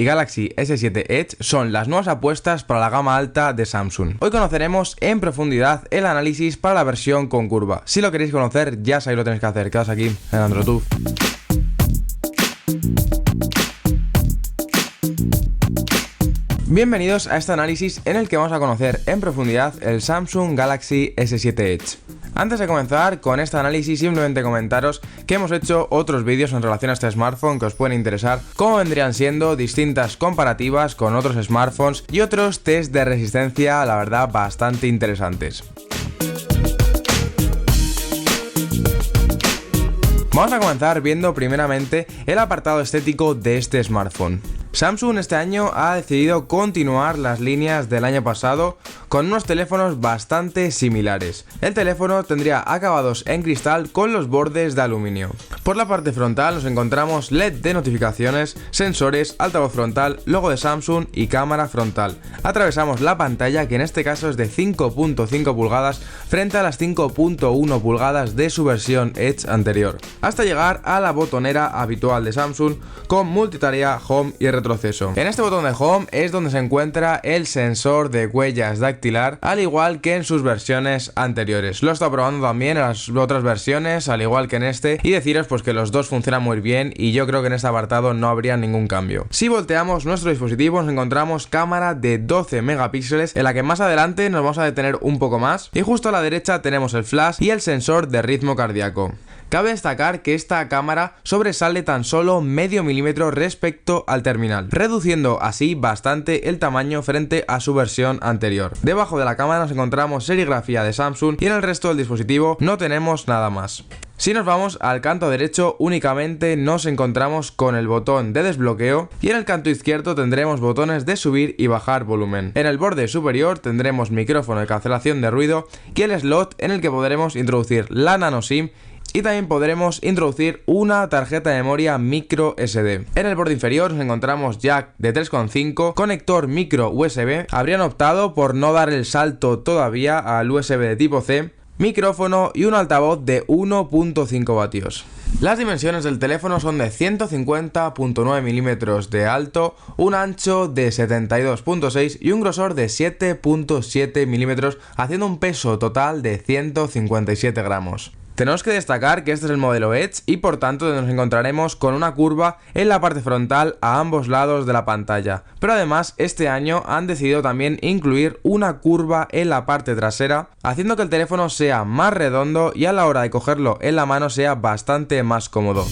y Galaxy S7 Edge son las nuevas apuestas para la gama alta de Samsung. Hoy conoceremos en profundidad el análisis para la versión con curva. Si lo queréis conocer, ya sabéis lo que tenéis que hacer. Quedaos aquí en AndroTube. Bienvenidos a este análisis en el que vamos a conocer en profundidad el Samsung Galaxy S7 Edge. Antes de comenzar con este análisis, simplemente comentaros que hemos hecho otros vídeos en relación a este smartphone que os pueden interesar, cómo vendrían siendo distintas comparativas con otros smartphones y otros test de resistencia, la verdad, bastante interesantes. Vamos a comenzar viendo primeramente el apartado estético de este smartphone. Samsung este año ha decidido continuar las líneas del año pasado con unos teléfonos bastante similares. El teléfono tendría acabados en cristal con los bordes de aluminio. Por la parte frontal nos encontramos LED de notificaciones, sensores, altavoz frontal, logo de Samsung y cámara frontal. Atravesamos la pantalla, que en este caso es de 5.5 pulgadas frente a las 5.1 pulgadas de su versión Edge anterior, hasta llegar a la botonera habitual de Samsung con multitarea, home y retroceso. En este botón de home es donde se encuentra el sensor de huellas dactilar, al igual que en sus versiones anteriores. Lo he estado probando también en las otras versiones, al igual que en este, y deciros pues que los dos funcionan muy bien y yo creo que en este apartado no habría ningún cambio. Si volteamos nuestro dispositivo nos encontramos cámara de 12 megapíxeles, en la que más adelante nos vamos a detener un poco más, y justo a la derecha tenemos el flash y el sensor de ritmo cardíaco. Cabe destacar que esta cámara sobresale tan solo medio milímetro respecto al terminal, reduciendo así bastante el tamaño frente a su versión anterior. Debajo de la cámara nos encontramos serigrafía de Samsung y en el resto del dispositivo no tenemos nada más. Si nos vamos al canto derecho, únicamente nos encontramos con el botón de desbloqueo y en el canto izquierdo tendremos botones de subir y bajar volumen. En el borde superior tendremos micrófono de cancelación de ruido y el slot en el que podremos introducir la nano SIM, y también podremos introducir una tarjeta de memoria micro SD. En el borde inferior nos encontramos jack de 3.5, conector micro USB, habrían optado por no dar el salto todavía al USB de tipo C, micrófono y un altavoz de 1.5 vatios. Las dimensiones del teléfono son de 150.9 milímetros de alto, un ancho de 72.6 y un grosor de 7.7 milímetros, haciendo un peso total de 157 gramos. Tenemos que destacar que este es el modelo Edge y por tanto nos encontraremos con una curva en la parte frontal a ambos lados de la pantalla, pero además este año han decidido también incluir una curva en la parte trasera, haciendo que el teléfono sea más redondo y a la hora de cogerlo en la mano sea bastante más cómodo.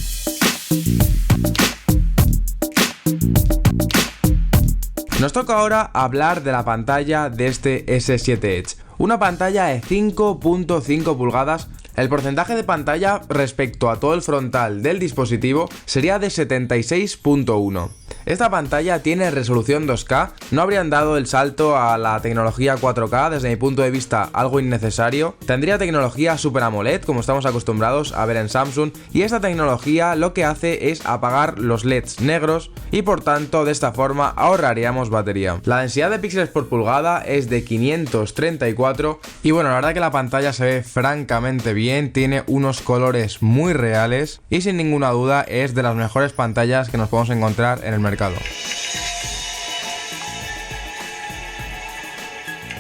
Nos toca ahora hablar de la pantalla de este S7 Edge, una pantalla de 5.5 pulgadas. El porcentaje de pantalla respecto a todo el frontal del dispositivo sería de 76.1. Esta pantalla tiene resolución 2K, no habrían dado el salto a la tecnología 4K, desde mi punto de vista algo innecesario. Tendría tecnología Super AMOLED como estamos acostumbrados a ver en Samsung, y esta tecnología lo que hace es apagar los LEDs negros y por tanto de esta forma ahorraríamos batería. La densidad de píxeles por pulgada es de 534 y bueno, la verdad que la pantalla se ve francamente bien, tiene unos colores muy reales y sin ninguna duda es de las mejores pantallas que nos podemos encontrar en el mercado.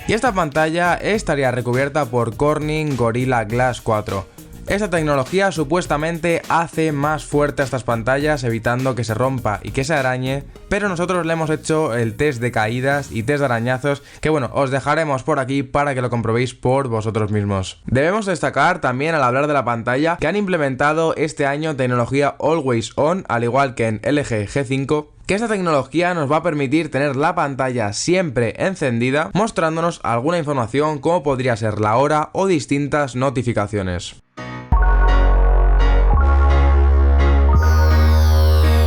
Y esta pantalla estaría recubierta por Corning Gorilla Glass 4. Esta tecnología supuestamente hace más fuerte a estas pantallas, evitando que se rompa y que se arañe, pero nosotros le hemos hecho el test de caídas y test de arañazos, que bueno, os dejaremos por aquí para que lo comprobéis por vosotros mismos. Debemos destacar también al hablar de la pantalla que han implementado este año tecnología Always On, al igual que en LG G5, que esta tecnología nos va a permitir tener la pantalla siempre encendida, mostrándonos alguna información como podría ser la hora o distintas notificaciones.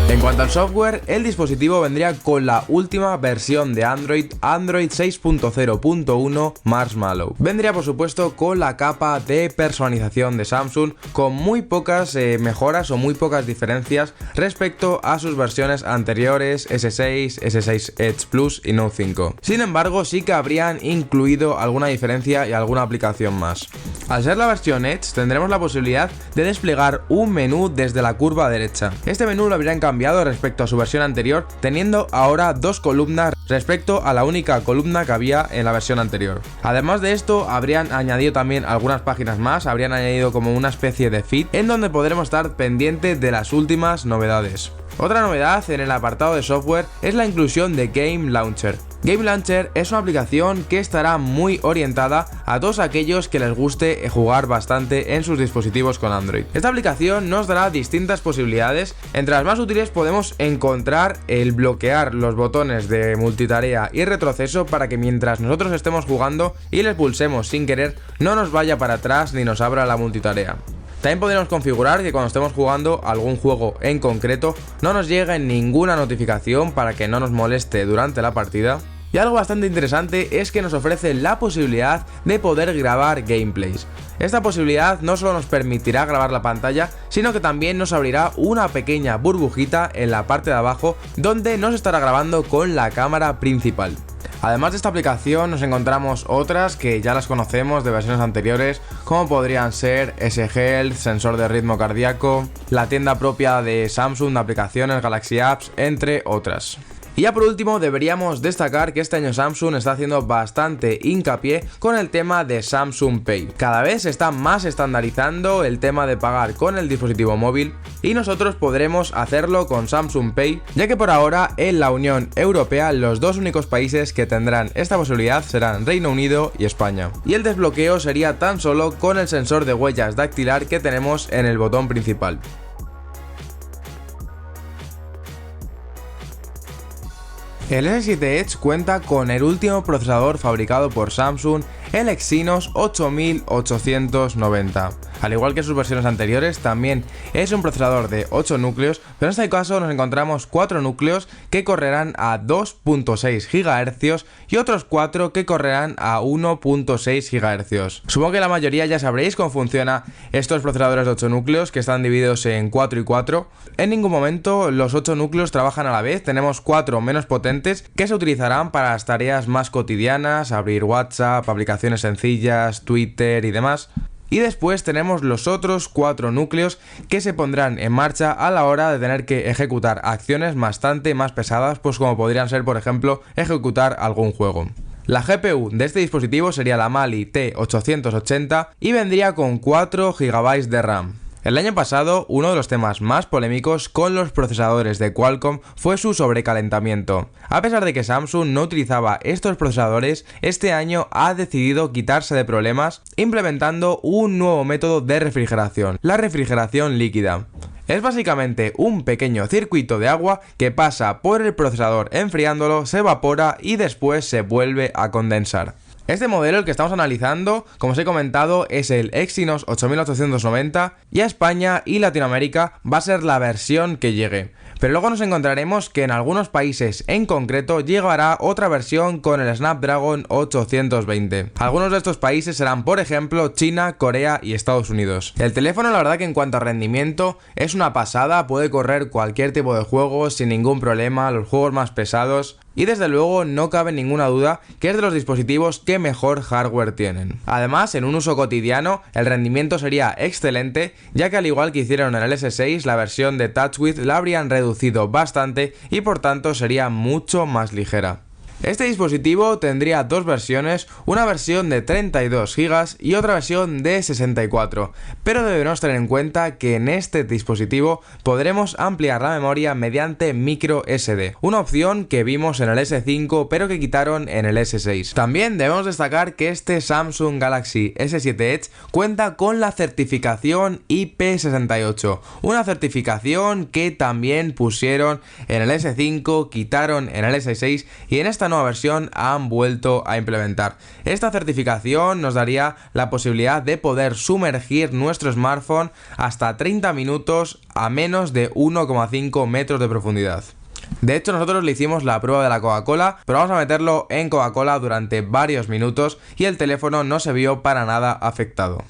En cuanto al software, el dispositivo vendría con la última versión de Android 6.0.1 Marshmallow. Vendría por supuesto con la capa de personalización de Samsung, con muy pocas mejoras o muy pocas diferencias respecto a sus versiones anteriores S6, S6 Edge Plus y Note 5. Sin embargo, sí que habrían incluido alguna diferencia y alguna aplicación más. Al ser la versión Edge, tendremos la posibilidad de desplegar un menú desde la curva derecha. Este menú lo habrían cambiado cambiado respecto a su versión anterior, teniendo ahora dos columnas respecto a la única columna que había en la versión anterior. Además de esto, habrían añadido también algunas páginas más, habrían añadido como una especie de feed en donde podremos estar pendientes de las últimas novedades. Otra novedad en el apartado de software es la inclusión de Game Launcher. Game Launcher es una aplicación que estará muy orientada a todos aquellos que les guste jugar bastante en sus dispositivos con Android. Esta aplicación nos dará distintas posibilidades. Entre las más útiles podemos encontrar el bloquear los botones de multitarea y retroceso para que mientras nosotros estemos jugando y les pulsemos sin querer no nos vaya para atrás ni nos abra la multitarea. También podremos configurar que cuando estemos jugando algún juego en concreto no nos llegue ninguna notificación para que no nos moleste durante la partida. Y algo bastante interesante es que nos ofrece la posibilidad de poder grabar gameplays. Esta posibilidad no solo nos permitirá grabar la pantalla, sino que también nos abrirá una pequeña burbujita en la parte de abajo donde nos estará grabando con la cámara principal. Además de esta aplicación nos encontramos otras que ya las conocemos de versiones anteriores, como podrían ser S-Health, sensor de ritmo cardíaco, la tienda propia de Samsung de aplicaciones, Galaxy Apps, entre otras. Y ya por último deberíamos destacar que este año Samsung está haciendo bastante hincapié con el tema de Samsung Pay. Cada vez se está más estandarizando el tema de pagar con el dispositivo móvil y nosotros podremos hacerlo con Samsung Pay, ya que por ahora en la Unión Europea los dos únicos países que tendrán esta posibilidad serán Reino Unido y España. Y el desbloqueo sería tan solo con el sensor de huellas dactilar que tenemos en el botón principal. El S7 Edge cuenta con el último procesador fabricado por Samsung, el Exynos 8890. Al igual que sus versiones anteriores, también es un procesador de 8 núcleos, pero en este caso nos encontramos 4 núcleos que correrán a 2.6 GHz y otros 4 que correrán a 1.6 GHz. Supongo que la mayoría ya sabréis cómo funciona estos procesadores de 8 núcleos que están divididos en 4 y 4. En ningún momento los 8 núcleos trabajan a la vez, tenemos 4 menos potentes que se utilizarán para las tareas más cotidianas, abrir WhatsApp, aplicaciones sencillas, Twitter y demás. Y después tenemos los otros 4 núcleos que se pondrán en marcha a la hora de tener que ejecutar acciones bastante más pesadas, pues como podrían ser, por ejemplo, ejecutar algún juego. La GPU de este dispositivo sería la Mali T880 y vendría con 4 GB de RAM. El año pasado, uno de los temas más polémicos con los procesadores de Qualcomm fue su sobrecalentamiento. A pesar de que Samsung no utilizaba estos procesadores, este año ha decidido quitarse de problemas implementando un nuevo método de refrigeración, la refrigeración líquida. Es básicamente un pequeño circuito de agua que pasa por el procesador enfriándolo, se evapora y después se vuelve a condensar. Este modelo, el que estamos analizando, como os he comentado, es el Exynos 8890 y a España y Latinoamérica va a ser la versión que llegue. Pero luego nos encontraremos que en algunos países en concreto llegará otra versión con el Snapdragon 820. Algunos de estos países serán, por ejemplo, China, Corea y Estados Unidos. El teléfono, la verdad que en cuanto a rendimiento es una pasada, puede correr cualquier tipo de juego sin ningún problema, los juegos más pesados. Y desde luego no cabe ninguna duda que es de los dispositivos que mejor hardware tienen. Además, en un uso cotidiano, el rendimiento sería excelente, ya que al igual que hicieron en el S6, la versión de TouchWiz la habrían reducido bastante y por tanto sería mucho más ligera. Este dispositivo tendría dos versiones, una versión de 32 GB y otra versión de 64, pero debemos tener en cuenta que en este dispositivo podremos ampliar la memoria mediante micro SD, una opción que vimos en el S5 pero que quitaron en el S6. También debemos destacar que este Samsung Galaxy S7 Edge cuenta con la certificación IP68, una certificación que también pusieron en el S5, quitaron en el S6 y en esta nueva versión han vuelto a implementar. Esta certificación nos daría la posibilidad de poder sumergir nuestro smartphone hasta 30 minutos a menos de 1,5 metros de profundidad. De hecho, nosotros le hicimos la prueba de la Coca-Cola, pero vamos a meterlo en Coca-Cola durante varios minutos y el teléfono no se vio para nada afectado.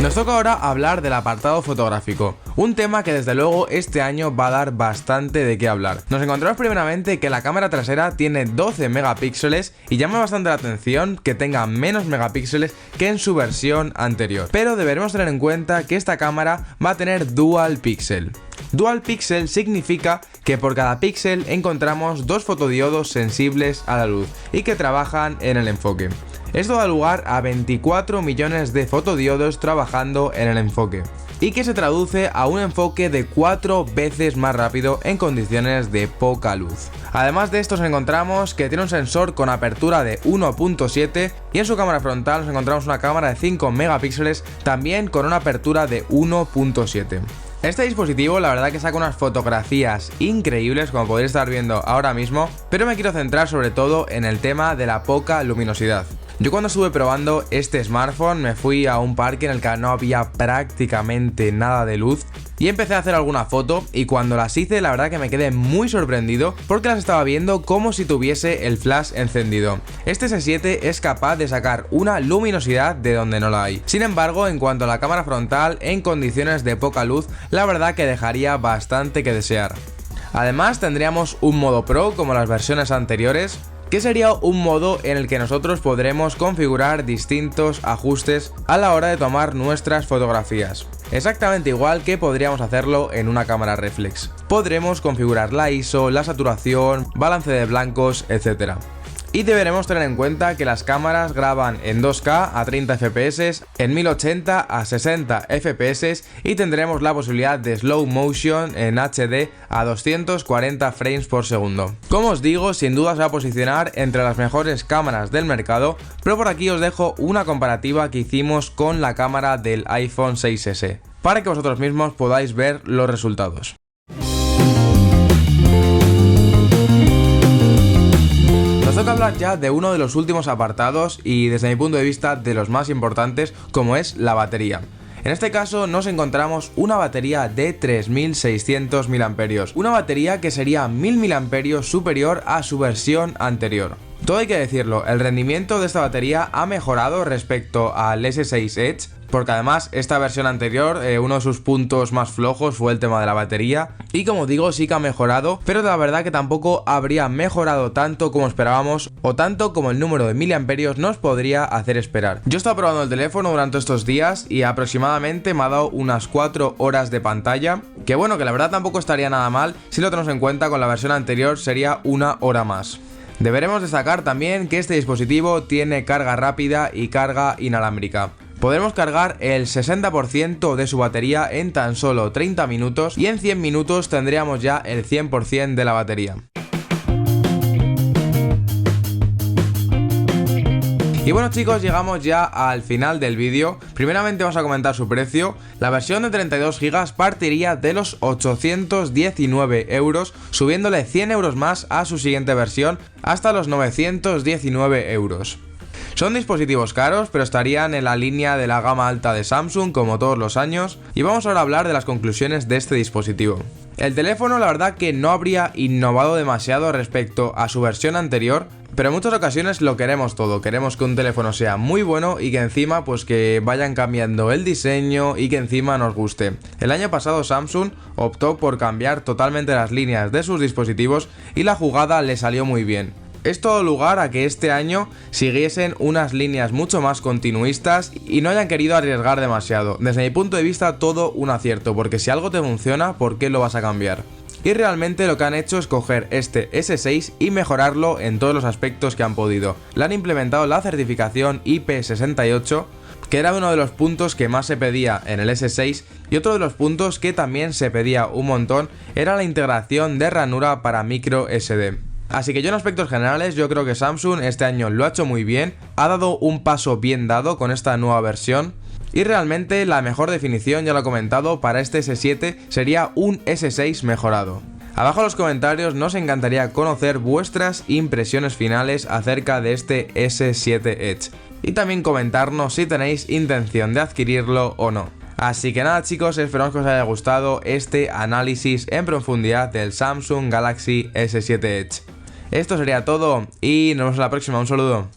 No Nos toca ahora hablar del apartado fotográfico, un tema que desde luego este año va a dar bastante de qué hablar. Nos encontramos primeramente que la cámara trasera tiene 12 megapíxeles y llama bastante la atención que tenga menos megapíxeles que en su versión anterior. Pero deberemos tener en cuenta que esta cámara va a tener Dual Pixel. Dual Pixel significa que por cada píxel encontramos dos fotodiodos sensibles a la luz y que trabajan en el enfoque. Esto da lugar a 24 millones de fotodiodos trabajando en el enfoque y que se traduce a un enfoque de 4 veces más rápido en condiciones de poca luz. Además de esto nos encontramos que tiene un sensor con apertura de 1.7 y en su cámara frontal nos encontramos una cámara de 5 megapíxeles también con una apertura de 1.7. Este dispositivo la verdad que saca unas fotografías increíbles como podéis estar viendo ahora mismo, pero me quiero centrar sobre todo en el tema de la poca luminosidad. Yo cuando estuve probando este smartphone me fui a un parque en el que no había prácticamente nada de luz y empecé a hacer alguna foto y cuando las hice la verdad que me quedé muy sorprendido porque las estaba viendo como si tuviese el flash encendido. Este S7 es capaz de sacar una luminosidad de donde no la hay. Sin embargo, en cuanto a la cámara frontal, en condiciones de poca luz, la verdad que dejaría bastante que desear. Además tendríamos un modo Pro como las versiones anteriores, que sería un modo en el que nosotros podremos configurar distintos ajustes a la hora de tomar nuestras fotografías. Exactamente igual que podríamos hacerlo en una cámara reflex. Podremos configurar la ISO, la saturación, balance de blancos, etc. Y deberemos tener en cuenta que las cámaras graban en 2K a 30 FPS, en 1080 a 60 FPS y tendremos la posibilidad de slow motion en HD a 240 frames por segundo. Como os digo, sin duda se va a posicionar entre las mejores cámaras del mercado, pero por aquí os dejo una comparativa que hicimos con la cámara del iPhone 6S, para que vosotros mismos podáis ver los resultados. Nos toca hablar ya de uno de los últimos apartados y desde mi punto de vista de los más importantes, como es la batería. En este caso nos encontramos una batería de 3600 mAh, una batería que sería 1000 mAh superior a su versión anterior. Todo hay que decirlo, el rendimiento de esta batería ha mejorado respecto al S6 Edge, porque además esta versión anterior, uno de sus puntos más flojos fue el tema de la batería, y como digo sí que ha mejorado, pero la verdad que tampoco habría mejorado tanto como esperábamos, o tanto como el número de miliamperios nos podría hacer esperar. Yo he estado probando el teléfono durante estos días y aproximadamente me ha dado unas 4 horas de pantalla, que bueno, que la verdad tampoco estaría nada mal, si lo tenemos en cuenta con la versión anterior sería 1 hora más. Deberemos destacar también que este dispositivo tiene carga rápida y carga inalámbrica. Podremos cargar el 60% de su batería en tan solo 30 minutos y en 100 minutos tendríamos ya el 100% de la batería. Y bueno chicos, llegamos ya al final del vídeo. Primeramente vamos a comentar su precio. La versión de 32 GB partiría de los 819 euros, subiéndole 100 euros más a su siguiente versión hasta los 919 euros. Son dispositivos caros, pero estarían en la línea de la gama alta de Samsung como todos los años. Y vamos ahora a hablar de las conclusiones de este dispositivo. El teléfono la verdad que no habría innovado demasiado respecto a su versión anterior, pero en muchas ocasiones lo queremos todo, queremos que un teléfono sea muy bueno y que encima pues que vayan cambiando el diseño y que encima nos guste. El año pasado Samsung optó por cambiar totalmente las líneas de sus dispositivos y la jugada le salió muy bien. Esto ha dado lugar a que este año siguiesen unas líneas mucho más continuistas y no hayan querido arriesgar demasiado. Desde mi punto de vista todo un acierto, porque si algo te funciona, ¿por qué lo vas a cambiar? Y realmente lo que han hecho es coger este S6 y mejorarlo en todos los aspectos que han podido. Le han implementado la certificación IP68, que era uno de los puntos que más se pedía en el S6, y otro de los puntos que también se pedía un montón era la integración de ranura para micro SD. Así que yo en aspectos generales yo creo que Samsung este año lo ha hecho muy bien, ha dado un paso bien dado con esta nueva versión. Y realmente la mejor definición, ya lo he comentado, para este S7 sería un S6 mejorado. Abajo en los comentarios nos encantaría conocer vuestras impresiones finales acerca de este S7 Edge. Y también comentarnos si tenéis intención de adquirirlo o no. Así que nada chicos, esperamos que os haya gustado este análisis en profundidad del Samsung Galaxy S7 Edge. Esto sería todo y nos vemos en la próxima, un saludo.